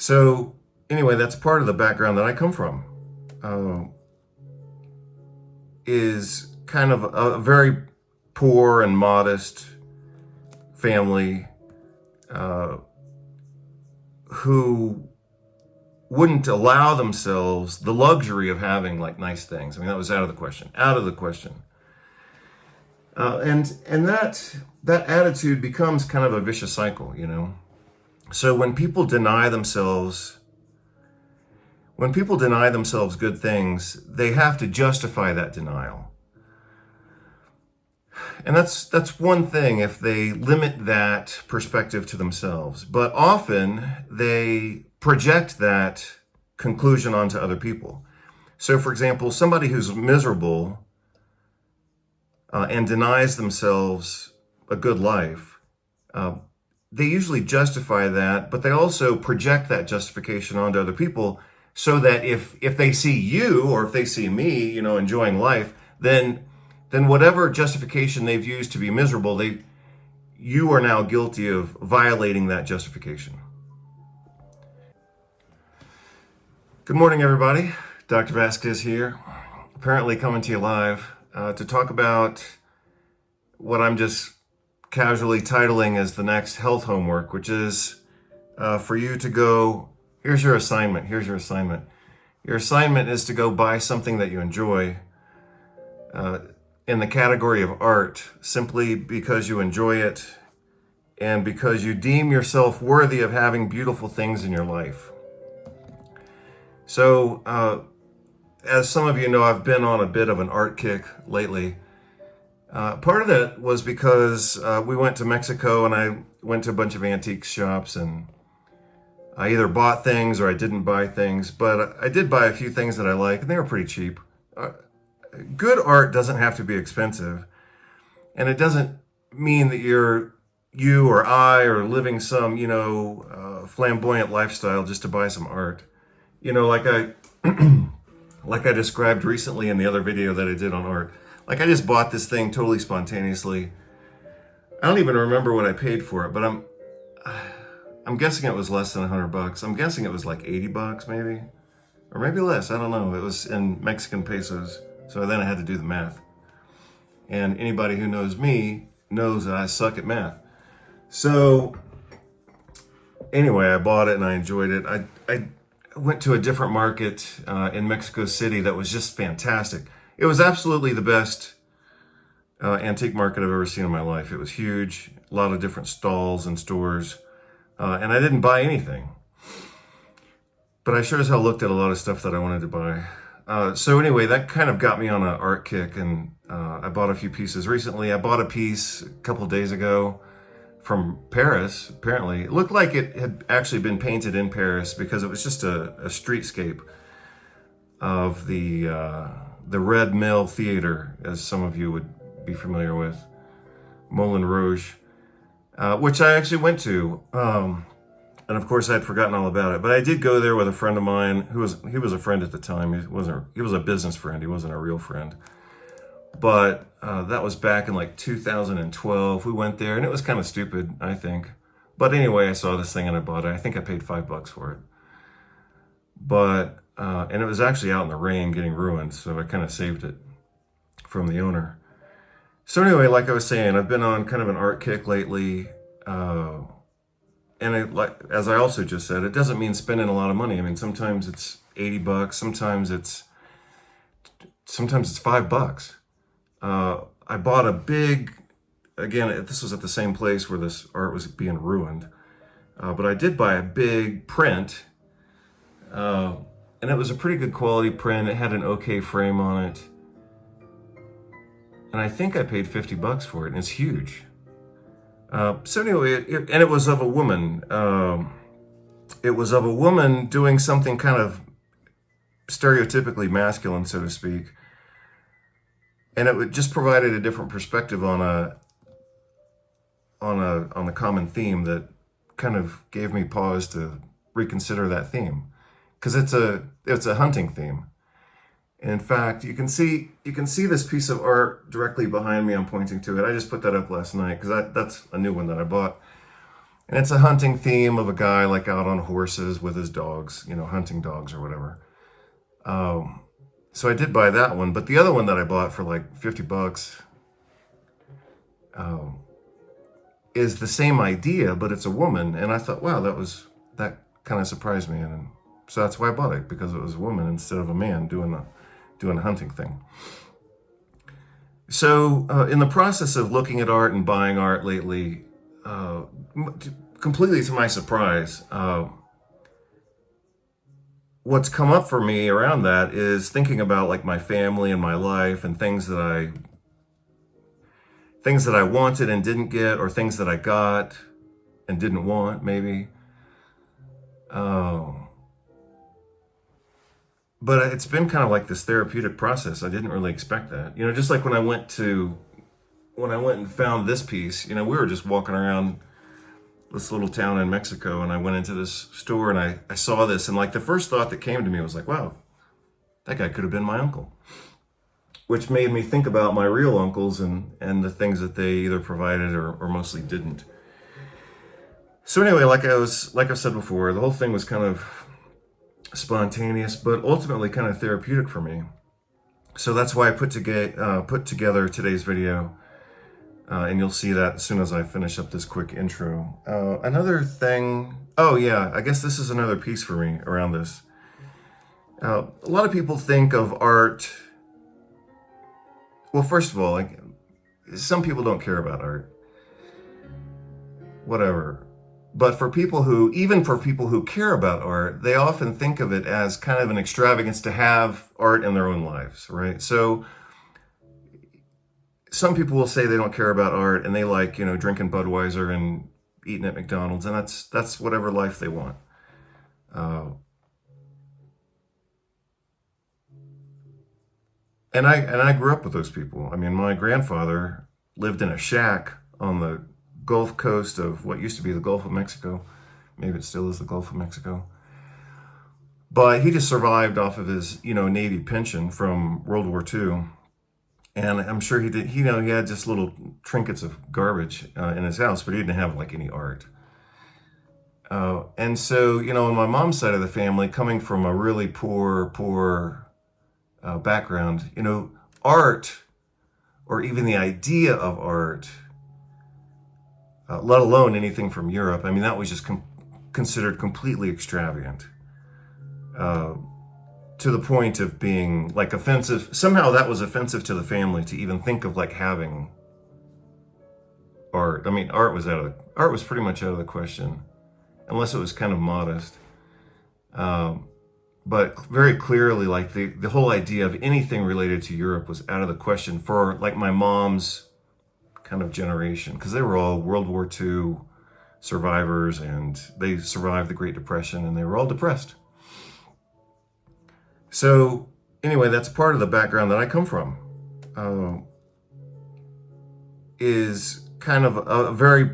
So anyway, that's part of the background that I come from, is kind of a very poor and modest family who wouldn't allow themselves the luxury of having like nice things. I mean, that was out of the question. And that attitude becomes kind of a vicious cycle, you know. So when people deny themselves good things, they have to justify that denial. And that's one thing if they limit that perspective to themselves. But often they project that conclusion onto other people. So for example, somebody who's miserable and denies themselves a good life, they usually justify that, but they also project that justification onto other people so that if they see you or if they see me, you know, enjoying life, then whatever justification they've used to be miserable, you are now guilty of violating that justification. Good morning, everybody. Dr. Vasquez here, apparently coming to you live to talk about what I'm just casually titling as the next health homework, which is for you to go, here's your assignment. Your assignment is to go buy something that you enjoy in the category of art, simply because you enjoy it and because you deem yourself worthy of having beautiful things in your life. So, as some of you know, I've been on a bit of an art kick lately. Part of that was because we went to Mexico and I went to a bunch of antique shops and I either bought things or I didn't buy things, but I did buy a few things that I like and they were pretty cheap. Good art doesn't have to be expensive, and it doesn't mean that you or I are living some, you know, flamboyant lifestyle just to buy some art. You know, like I described recently in the other video that I did on art. Like I just bought this thing totally spontaneously. I don't even remember what I paid for it, but I'm guessing it was less than $100. I'm guessing it was like $80 maybe, or maybe less. I don't know. It was in Mexican pesos. So then I had to do the math. And anybody who knows me knows that I suck at math. So anyway, I bought it and I enjoyed it. I went to a different market in Mexico City that was just fantastic. It was absolutely the best antique market I've ever seen in my life. It was huge, a lot of different stalls and stores, and I didn't buy anything. But I sure as hell looked at a lot of stuff that I wanted to buy. So anyway, that kind of got me on an art kick, and I bought a few pieces recently. I bought a piece a couple days ago from Paris, apparently. It looked like it had actually been painted in Paris because it was just a streetscape of the Red Mill Theater, as some of you would be familiar with, Moulin Rouge, which I actually went to. And of course, I'd forgotten all about it. But I did go there with a friend of mine he was a friend at the time. He was a business friend. He wasn't a real friend. But that was back in like 2012. We went there, and it was kind of stupid, I think. But anyway, I saw this thing and I bought it. I think I paid $5 for it. But and it was actually out in the rain, getting ruined. So I kind of saved it from the owner. So anyway, like I was saying, I've been on kind of an art kick lately. And as I also just said, it doesn't mean spending a lot of money. I mean, sometimes it's $80, sometimes it's $5. I bought a big, again, this was at the same place where this art was being ruined, but I did buy a big print, and it was a pretty good quality print. It had an okay frame on it, and I think I paid $50 for it, and it's huge. So anyway, it was of a woman. It was of a woman doing something kind of stereotypically masculine, so to speak. And it just provided a different perspective on a common theme that kind of gave me pause to reconsider that theme, because it's a hunting theme. In fact, you can see this piece of art directly behind me. I'm pointing to it. I just put that up last night because that's a new one that I bought. And it's a hunting theme of a guy like out on horses with his dogs, you know, hunting dogs or whatever. So I did buy that one, but the other one that I bought for like $50 is the same idea, but it's a woman. And I thought, wow, that kind of surprised me. And so that's why I bought it, because it was a woman instead of a man doing a hunting thing. So in the process of looking at art and buying art lately, completely to my surprise, what's come up for me around that is thinking about like my family and my life and things that I wanted and didn't get, or things that I got and didn't want, maybe. But it's been kind of like this therapeutic process. I didn't really expect that. You know, just like when I went and found this piece, you know, we were just walking around this little town in Mexico, and I went into this store and I saw this, and like the first thought that came to me was like, wow, that guy could have been my uncle. Which made me think about my real uncles and the things that they either provided or mostly didn't. So anyway, like I said before, the whole thing was kind of spontaneous, but ultimately kind of therapeutic for me. So that's why I put together today's video, and you'll see that as soon as I finish up this quick intro. Another thing, oh yeah, I guess this is another piece for me around this. A lot of people think of art. Well, first of all, like, some people don't care about art. Whatever. But even for people who care about art, they often think of it as kind of an extravagance to have art in their own lives, right? So some people will say they don't care about art and they like, you know, drinking Budweiser and eating at McDonald's, and that's whatever life they want. And I grew up with those people. I mean, my grandfather lived in a shack on the Gulf Coast of what used to be the Gulf of Mexico. Maybe it still is the Gulf of Mexico. But he just survived off of his, you know, Navy pension from World War II. And I'm sure he did, you know, he had just little trinkets of garbage in his house, but he didn't have like any art. And so, you know, on my mom's side of the family, coming from a really poor background, you know, art, or even the idea of art, let alone anything from Europe, I mean, that was just considered completely extravagant, to the point of being like offensive. Somehow that was offensive to the family to even think of like having art. I mean, art was pretty much out of the question, unless it was kind of modest. But very clearly, like the whole idea of anything related to Europe was out of the question for like my mom's kind of generation, because they were all World War II survivors, and they survived the Great Depression, and they were all depressed. So anyway, that's part of the background that I come from, is kind of a very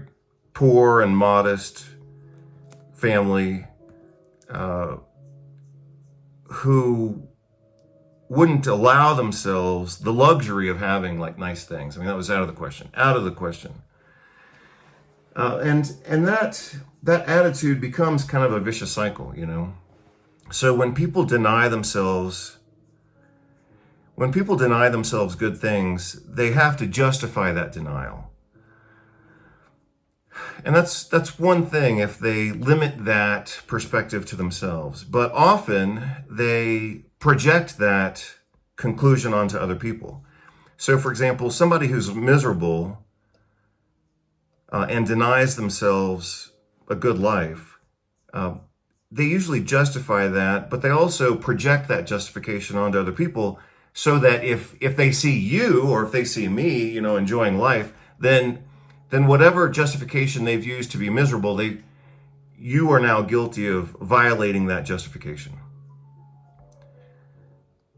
poor and modest family, who wouldn't allow themselves the luxury of having like nice things. I mean, that was out of the question. And that attitude becomes kind of a vicious cycle, you know. So when people deny themselves good things, they have to justify that denial. And that's one thing if they limit that perspective to themselves. But often they project that conclusion onto other people. So for example, somebody who's miserable and denies themselves a good life, they usually justify that, but they also project that justification onto other people, so that if they see you, or if they see me, you know, enjoying life, then whatever justification they've used to be miserable, you are now guilty of violating that justification.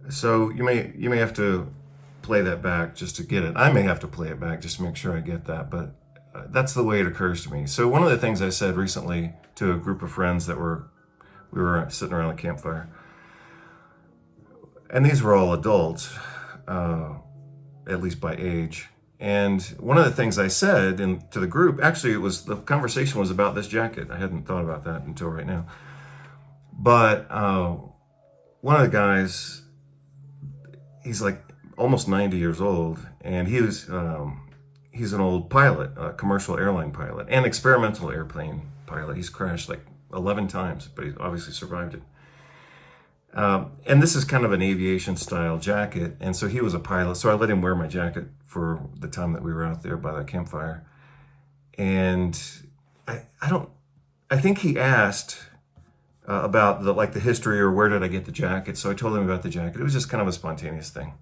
So you may have to play that back just to get it. I may have to play it back just to make sure I get that, but that's the way it occurs to me. So one of the things I said recently to a group of friends we were sitting around a campfire, and these were all adults, at least by age, And one of the things I said to the group, actually, the conversation was about this jacket. I hadn't thought about that until right now. But one of the guys, he's like almost 90 years old, and he's an old pilot, a commercial airline pilot, and experimental airplane pilot. He's crashed like 11 times, but he obviously survived it. And this is kind of an aviation style jacket. And so he was a pilot. So I let him wear my jacket for the time that we were out there by the campfire. And I think he asked about the history or where did I get the jacket. So I told him about the jacket. It was just kind of a spontaneous thing.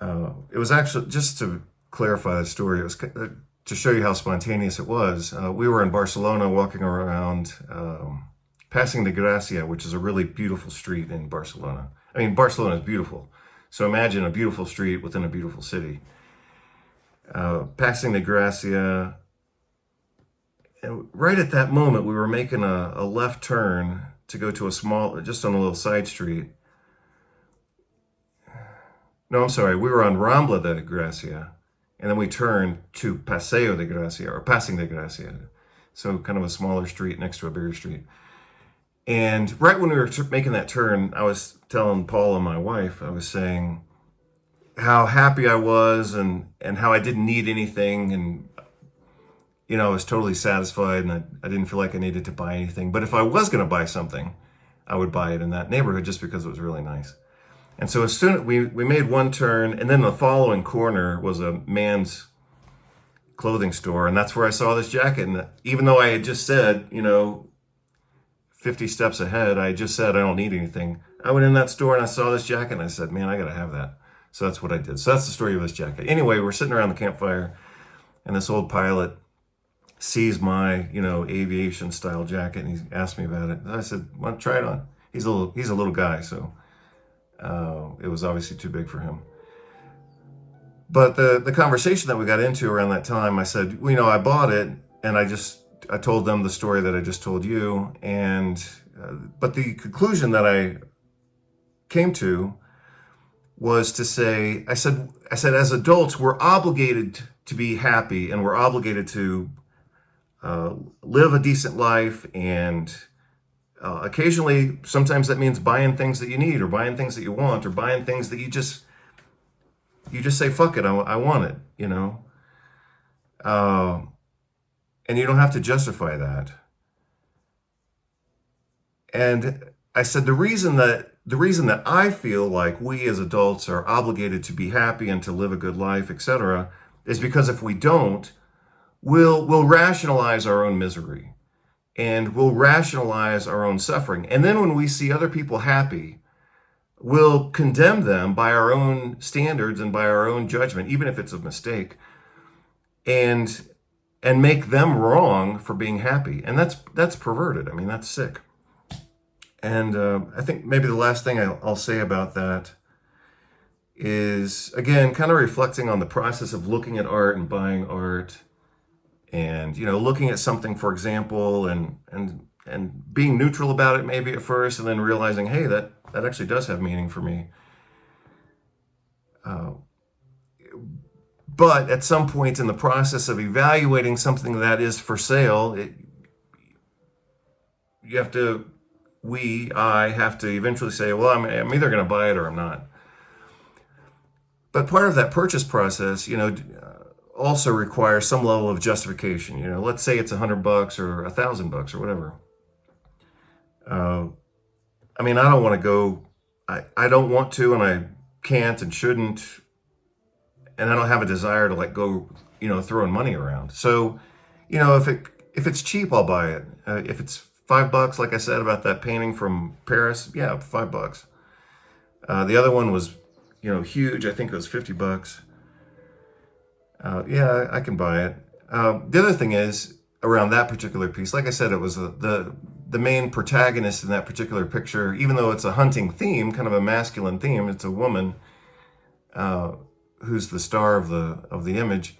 It was actually, just to clarify the story, it was to show you how spontaneous it was. We were in Barcelona walking around, passing the Gracia, which is a really beautiful street in Barcelona. I mean, Barcelona is beautiful. So imagine a beautiful street within a beautiful city. Passing the Gracia, and right at that moment, we were making a left turn to go to just on a little side street. No, I'm sorry, we were on Rambla de Gracia, and then we turned to Paseo de Gracia, or Passing de Gracia. So kind of a smaller street next to a bigger street. And right when we were making that turn, I was telling Paul and my wife, I was saying how happy I was and how I didn't need anything. And, I was totally satisfied, and I didn't feel like I needed to buy anything. But if I was going to buy something, I would buy it in that neighborhood just because it was really nice. And so as soon as we made one turn, and then the following corner was a man's clothing store. And that's where I saw this jacket. And even though I had just said, 50 steps ahead, I just said, I don't need anything. I went in that store and I saw this jacket and I said, man, I got to have that. So that's what I did. So that's the story of this jacket. Anyway, we're sitting around the campfire and this old pilot sees my, aviation style jacket, and he asked me about it. And I said, want to try it on? He's a little guy. So it was obviously too big for him. But the conversation that we got into around that time, I said, I bought it, and I told them the story that I just told you, and but the conclusion that I came to was to say, I said, as adults, we're obligated to be happy, and we're obligated to live a decent life, and occasionally, sometimes that means buying things that you need, or buying things that you want, or buying things that you just say, fuck it, I want it, and you don't have to justify that. And I said, the reason that I feel like we as adults are obligated to be happy and to live a good life, etc., is because if we don't, we'll rationalize our own misery, and we'll rationalize our own suffering. And then when we see other people happy, we'll condemn them by our own standards and by our own judgment, even if it's a mistake, and make them wrong for being happy. And that's perverted. I mean, that's sick. And I think maybe the last thing I'll say about that is, again, kind of reflecting on the process of looking at art and buying art, and looking at something, for example, and being neutral about it maybe at first, and then realizing, hey, that actually does have meaning for me. But at some point in the process of evaluating something that is for sale, I have to eventually say, well, I'm either going to buy it or I'm not. But part of that purchase process, also requires some level of justification. Let's say it's $100 or $1,000 or whatever. I don't want to go. I don't want to, and I can't and shouldn't, and I don't have a desire to go, throwing money around. So, if it's cheap, I'll buy it. If it's $5, like I said about that painting from Paris, yeah, $5. The other one was, huge. I think it was $50. Yeah, I can buy it. The other thing is, around that particular piece, like I said, it was the main protagonist in that particular picture, even though it's a hunting theme, kind of a masculine theme, it's a woman who's the star of the image.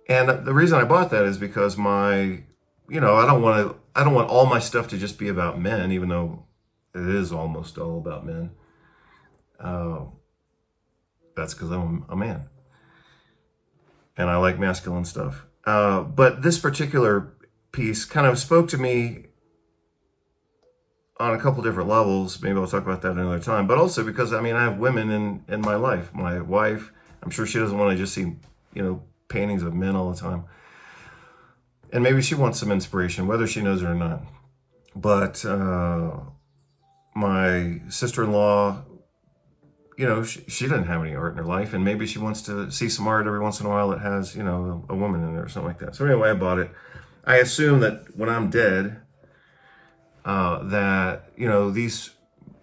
And the reason I bought that is because I don't want all my stuff to just be about men, even though it is almost all about men. That's because I'm a man and I like masculine stuff. But this particular piece kind of spoke to me on a couple different levels. Maybe I'll talk about that another time. But also because, I mean, I have women in my life. My wife, I'm sure she doesn't want to just see, paintings of men all the time. And maybe she wants some inspiration, whether she knows it or not. But my sister-in-law, she doesn't have any art in her life, and maybe she wants to see some art every once in a while that has, a woman in it or something like that. So anyway, I bought it. I assume that when I'm dead, that,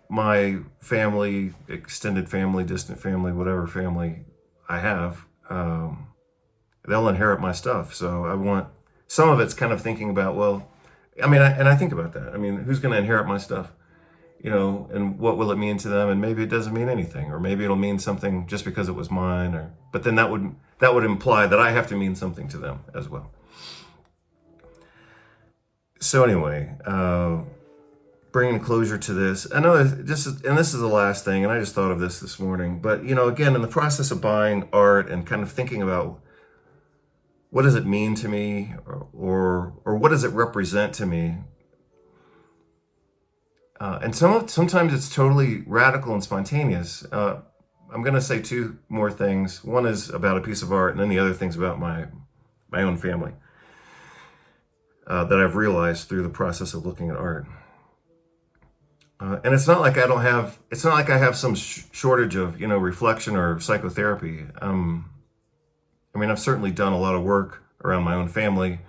my family, extended family, distant family, whatever family I have, they'll inherit my stuff. So I want, some of it's kind of thinking about, well, I mean, I think about that. I mean, who's going to inherit my stuff? And what will it mean to them? And maybe it doesn't mean anything, or maybe it'll mean something just because it was mine, but then that would imply that I have to mean something to them as well. So anyway, bringing closure to this, and this is the last thing, and I just thought of this morning, but again, in the process of buying art and kind of thinking about what does it mean to me, or what does it represent to me? And sometimes it's totally radical and spontaneous. I'm going to say two more things. One is about a piece of art, and then the other thing's about my own family that I've realized through the process of looking at art. And it's not like I have some shortage of reflection or psychotherapy. I mean, I've certainly done a lot of work around my own family.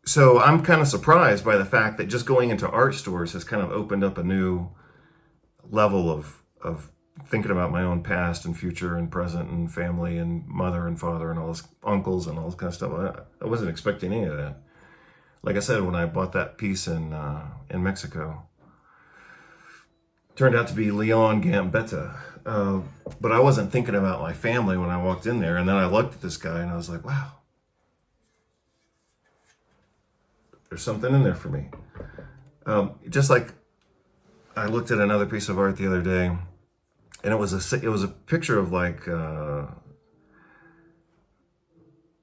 So I'm kind of surprised by the fact that just going into art stores has kind of opened up a new level of thinking about my own past and future and present and family and mother and father and all this, uncles and all this kind of stuff. I wasn't expecting any of that. Like I said, when I bought that piece in Mexico, it turned out to be Leon Gambetta. But I wasn't thinking about my family when I walked in there. And then I looked at this guy and I was like, wow, there's something in there for me. Just like I looked at another piece of art the other day, and it was a picture of like, I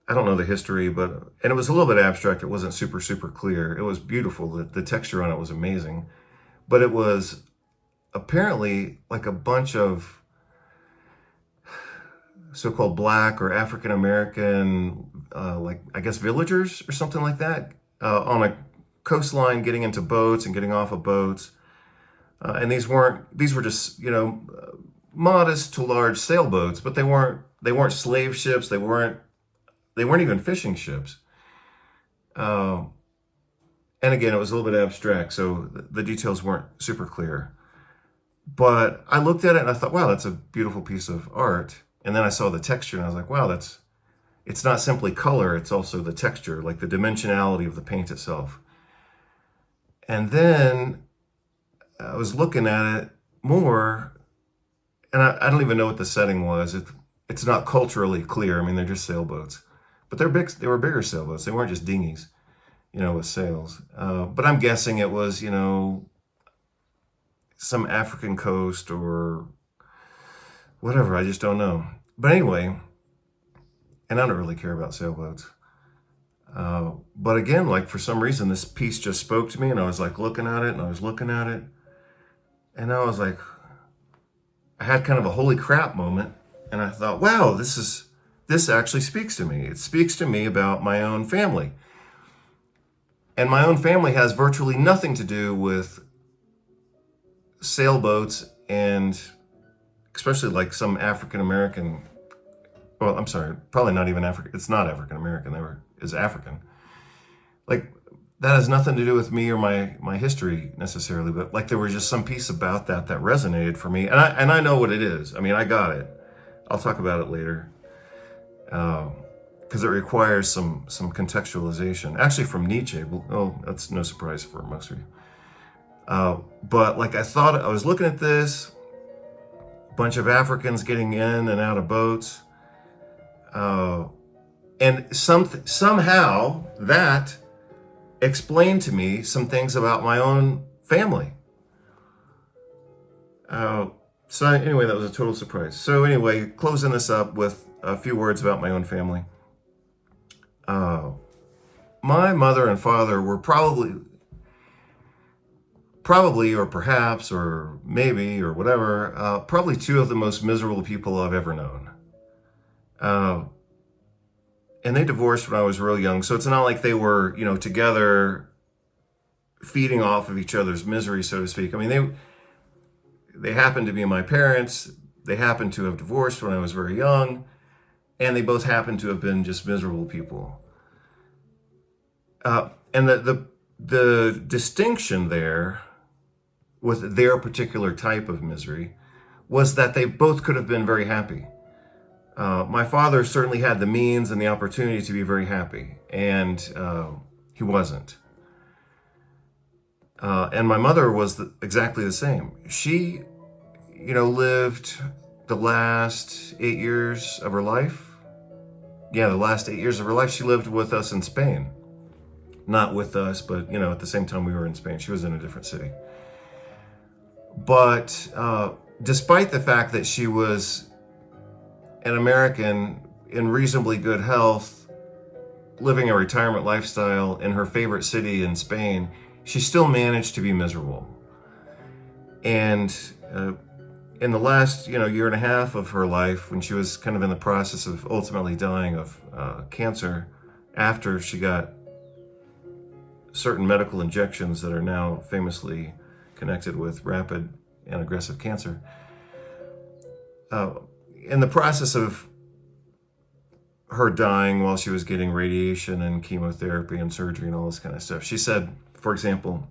don't know the history, and it was a little bit abstract. It wasn't super, super clear. It was beautiful. The texture on it was amazing, but it was apparently like a bunch of so-called Black or African American, like I guess villagers or something like that, on a coastline, getting into boats and getting off of boats. And these were just, modest to large sailboats, but they weren't slave ships. They weren't even fishing ships. And again, it was a little bit abstract, so the details weren't super clear. But I looked at it and I thought, wow, that's a beautiful piece of art. And then I saw the texture and I was like, wow, it's not simply color, it's also the texture, like the dimensionality of the paint itself. And then I was looking at it more, and I don't even know what the setting was. It's not culturally clear. I mean, they're just sailboats, but they were bigger sailboats. They weren't just dinghies, with sails. But I'm guessing it was, some African coast or whatever. I just don't know. But anyway, and I don't really care about sailboats. But again, like for some reason, this piece just spoke to me, and I was like looking at it, and I was looking at it, and I was like, I had kind of a holy crap moment, and I thought, wow, this actually speaks to me. It speaks to me about my own family. And my own family has virtually nothing to do with sailboats, and especially like some African American, well, I'm sorry, probably not even African. It's not African American. Is African. Like that has nothing to do with me or my history necessarily, but like there was just some piece about that resonated for me, and I know what it is. I mean, I got it. I'll talk about it later, because it requires some contextualization. Actually, from Nietzsche. Oh, that's no surprise for most of you. But like I was looking at this, bunch of Africans getting in and out of boats, and somehow that explained to me some things about my own family. Uh, so anyway, that was a total surprise. So anyway, closing this up with a few words about my own family. My mother and father were probably, or perhaps, or maybe, or whatever, probably two of the most miserable people I've ever known. Uh, and they divorced when I was real young, so it's not like they were, together feeding off of each other's misery, so to speak. I mean, they happened to be my parents. They happened to have divorced when I was very young, and they both happened to have been just miserable people. And the distinction there with their particular type of misery was that they both could have been very happy. My father certainly had the means and the opportunity to be very happy, and he wasn't. And my mother was exactly the same. She, lived the last 8 years of her life. Yeah, the last 8 years of her life, she lived with us in Spain. Not with us, but, at the same time we were in Spain. She was in a different city. But despite the fact that she was an American in reasonably good health, living a retirement lifestyle in her favorite city in Spain, she still managed to be miserable. And in the last, year and a half of her life, when she was kind of in the process of ultimately dying of cancer, after she got certain medical injections that are now famously connected with rapid and aggressive cancer, in the process of her dying while she was getting radiation and chemotherapy and surgery and all this kind of stuff, she said, for example,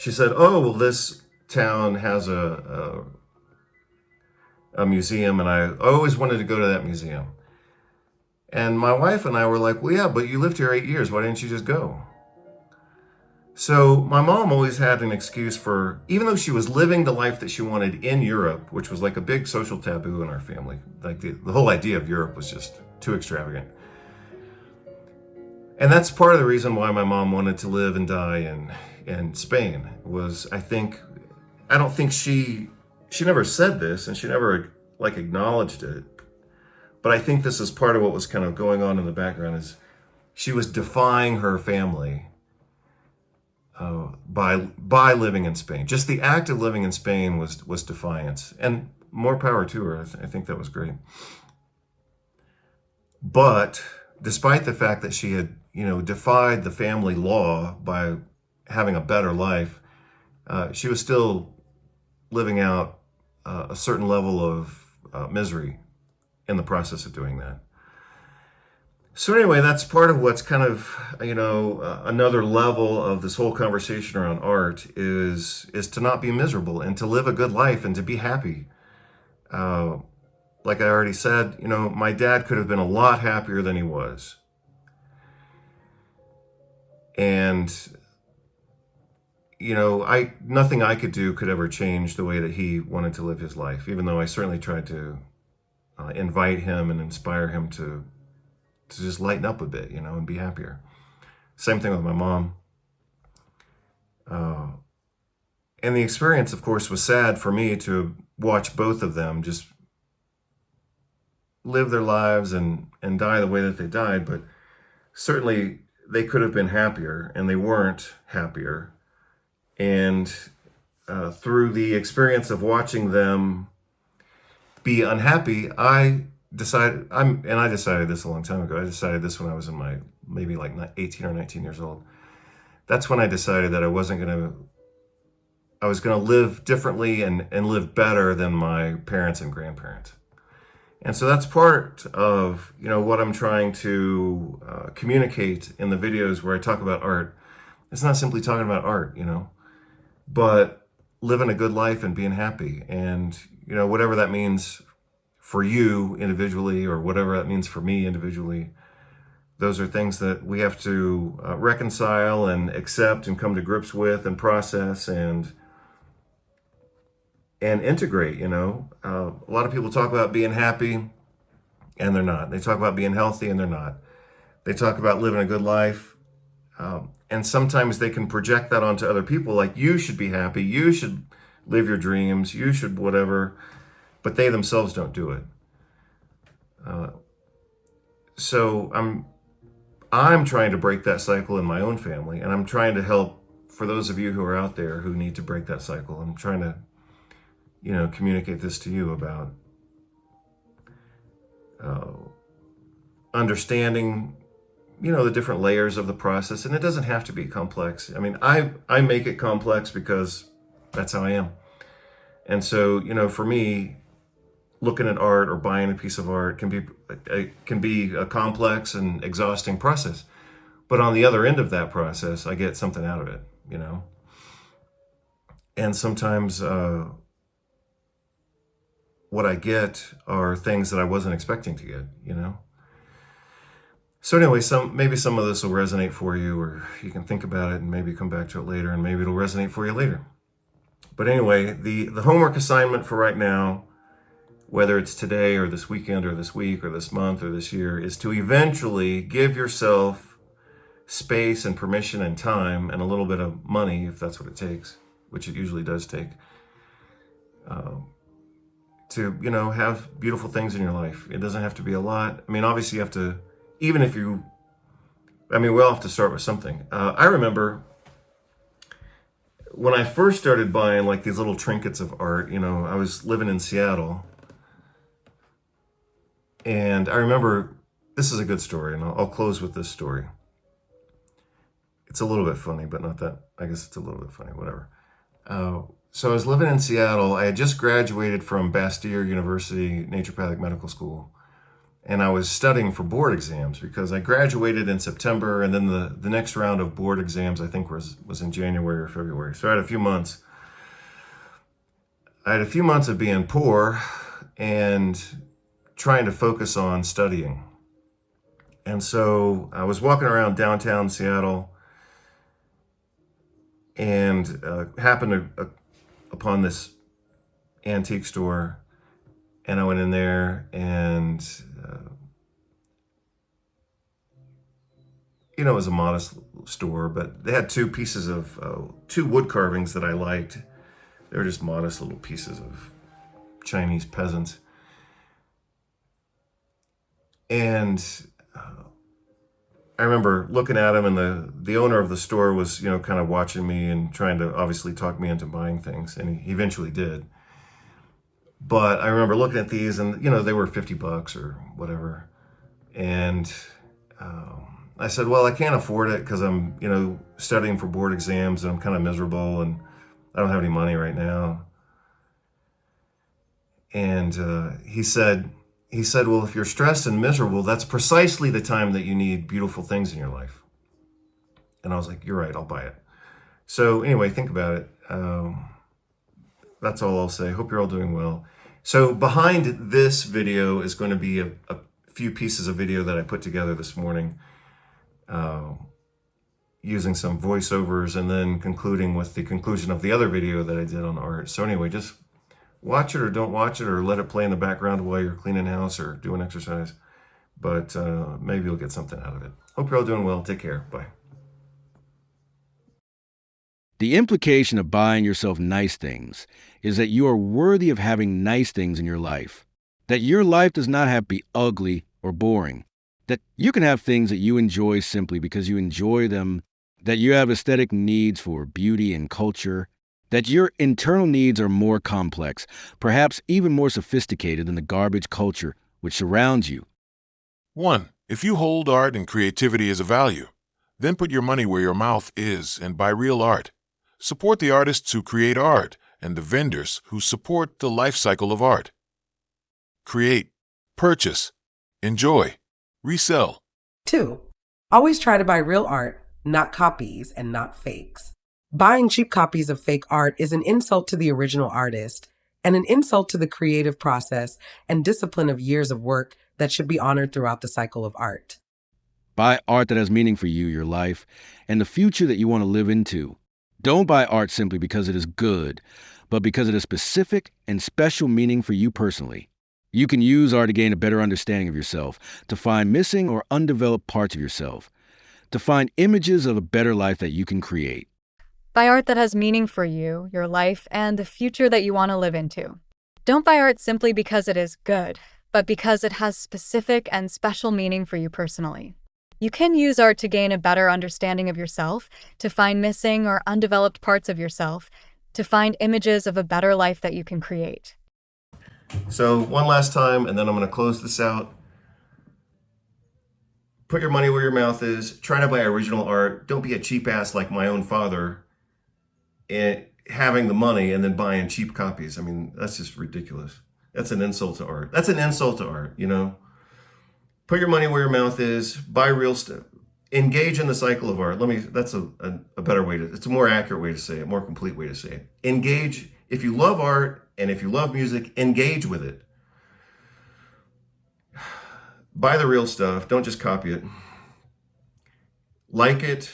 "Oh, well, this town has a museum, and I always wanted to go to that museum." And my wife and I were like, "Well, yeah, but you lived here 8 years. Why didn't you just go?" So my mom always had an excuse for, even though she was living the life that she wanted in Europe, which was like a big social taboo in our family. Like the whole idea of Europe was just too extravagant. And that's part of the reason why my mom wanted to live and die in Spain was, I don't think she never said this, and she never acknowledged it. But I think this is part of what was kind of going on in the background, is she was defying her family by living in Spain. Just the act of living in Spain was defiance, and more power to her. I think that was great. But despite the fact that she had, defied the family law by having a better life, she was still living out a certain level of misery in the process of doing that. So anyway, that's part of what's kind of, another level of this whole conversation around art is to not be miserable and to live a good life and to be happy. Like I already said, my dad could have been a lot happier than he was. And, nothing I could do could ever change the way that he wanted to live his life, even though I certainly tried to invite him and inspire him to just lighten up a bit, and be happier. Same thing with my mom. And the experience, of course, was sad for me to watch both of them just live their lives and die the way that they died. But certainly they could have been happier, and they weren't happier. And through the experience of watching them be unhappy, I decided this a long time ago. I decided this when I was in my maybe 18 or 19 years old. That's when I decided that I was going to live differently and live better than my parents and grandparents. And so that's part of, what I'm trying to communicate in the videos where I talk about art. It's not simply talking about art, but living a good life and being happy. And, whatever that means for you individually, or whatever that means for me individually, those are things that we have to reconcile and accept and come to grips with and process and integrate. A lot of people talk about being happy and they're not. They talk about being healthy and they're not. They talk about living a good life, and sometimes they can project that onto other people, like, you should be happy, you should live your dreams, you should whatever, but they themselves don't do it. So I'm trying to break that cycle in my own family, and I'm trying to help for those of you who are out there who need to break that cycle. I'm trying to, communicate this to you about understanding, the different layers of the process, and it doesn't have to be complex. I mean, I make it complex because that's how I am. And so, for me, looking at art or buying a piece of art can be a complex and exhausting process. But on the other end of that process, I get something out of it, And sometimes what I get are things that I wasn't expecting to get, So anyway, maybe some of this will resonate for you, or you can think about it and maybe come back to it later, and maybe it'll resonate for you later. But anyway, the homework assignment for right now, whether it's today or this weekend or this week or this month or this year, is to eventually give yourself space and permission and time and a little bit of money, if that's what it takes, which it usually does take, to, have beautiful things in your life. It doesn't have to be a lot. I mean, obviously you have to, we all have to start with something. I remember when I first started buying like these little trinkets of art, I was living in Seattle. And I remember, this is a good story, and I'll close with this story. It's a little bit funny, but not that, I guess it's a little bit funny, whatever. So I was living in Seattle. I had just graduated from Bastyr University Naturopathic Medical School, and I was studying for board exams because I graduated in September, and then the next round of board exams, I think, was in January or February. So I had a few months. Of being poor and trying to focus on studying. And so I was walking around downtown Seattle and happened upon this antique store, and I went in there, and it was a modest store, but they had two pieces of two wood carvings that I liked. They were just modest little pieces of Chinese peasants. And I remember looking at him, and the owner of the store was, kind of watching me and trying to obviously talk me into buying things, and he eventually did. But I remember looking at these, and they were $50 or whatever, and I said, well, I can't afford it because I'm, studying for board exams, and I'm kind of miserable, and I don't have any money right now. And he said, well, if you're stressed and miserable, that's precisely the time that you need beautiful things in your life. And I was like, you're right, I'll buy it. So anyway, think about it. That's all I'll say. Hope you're all doing well. So behind this video is going to be a few pieces of video that I put together this morning, using some voiceovers, and then concluding with the conclusion of the other video that I did on art. So anyway, just watch it or don't watch it, or let it play in the background while you're cleaning house or doing exercise. But maybe you'll get something out of it. Hope you're all doing well. Take care. Bye. The implication of buying yourself nice things is that you are worthy of having nice things in your life, that your life does not have to be ugly or boring, that you can have things that you enjoy simply because you enjoy them, that you have aesthetic needs for beauty and culture, that your internal needs are more complex, perhaps even more sophisticated than the garbage culture which surrounds you. 1. If you hold art and creativity as a value, then put your money where your mouth is and buy real art. Support the artists who create art and the vendors who support the life cycle of art. Create, purchase, enjoy, resell. 2. Always try to buy real art, not copies and not fakes. Buying cheap copies of fake art is an insult to the original artist and an insult to the creative process and discipline of years of work that should be honored throughout the cycle of art. Buy art that has meaning for you, your life, and the future that you want to live into. Don't buy art simply because it is good, but because it has specific and special meaning for you personally. You can use art to gain a better understanding of yourself, to find missing or undeveloped parts of yourself, to find images of a better life that you can create. Buy art that has meaning for you, your life, and the future that you want to live into. Don't buy art simply because it is good, but because it has specific and special meaning for you personally. You can use art to gain a better understanding of yourself, to find missing or undeveloped parts of yourself, to find images of a better life that you can create. So one last time, and then I'm going to close this out. Put your money where your mouth is. Try to buy original art. Don't be a cheap ass like my own father and having the money and then buying cheap copies. I mean, that's just ridiculous. That's an insult to art. That's an insult to art, you know? Put your money where your mouth is. Buy real stuff. Engage in the cycle of art. That's a better way to, it's a more accurate way to say it, more complete way to say it. Engage. If you love art and if you love music, engage with it. Buy the real stuff. Don't just copy it. Like it.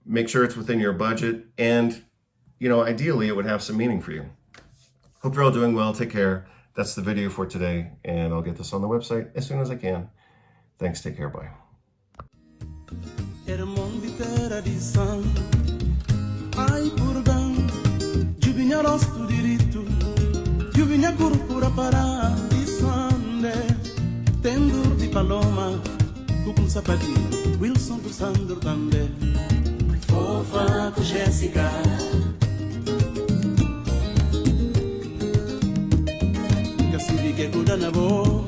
Make sure it's within your budget. And, you know, ideally, it would have some meaning for you. Hope you're all doing well. Take care. That's the video for today. And I'll get this on the website as soon as I can. Thanks. Take care. Bye. Tendur di Paloma, com sapatinho, Wilson do Sandro também. Fofa com Jéssica. Cassivi que cuida na boa,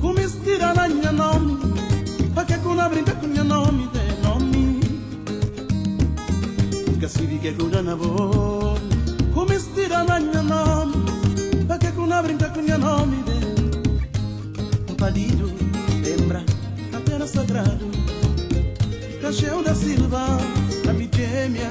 com mistira na minha nome, pra que com a brinca com minha nome, de nome. Cassivi que cuida na boa, com mistira na minha nome, pra que com a brinca com minha nome, de Padido, lembra, a terra sagrado, Cacheu da Silva, a minha gêmea.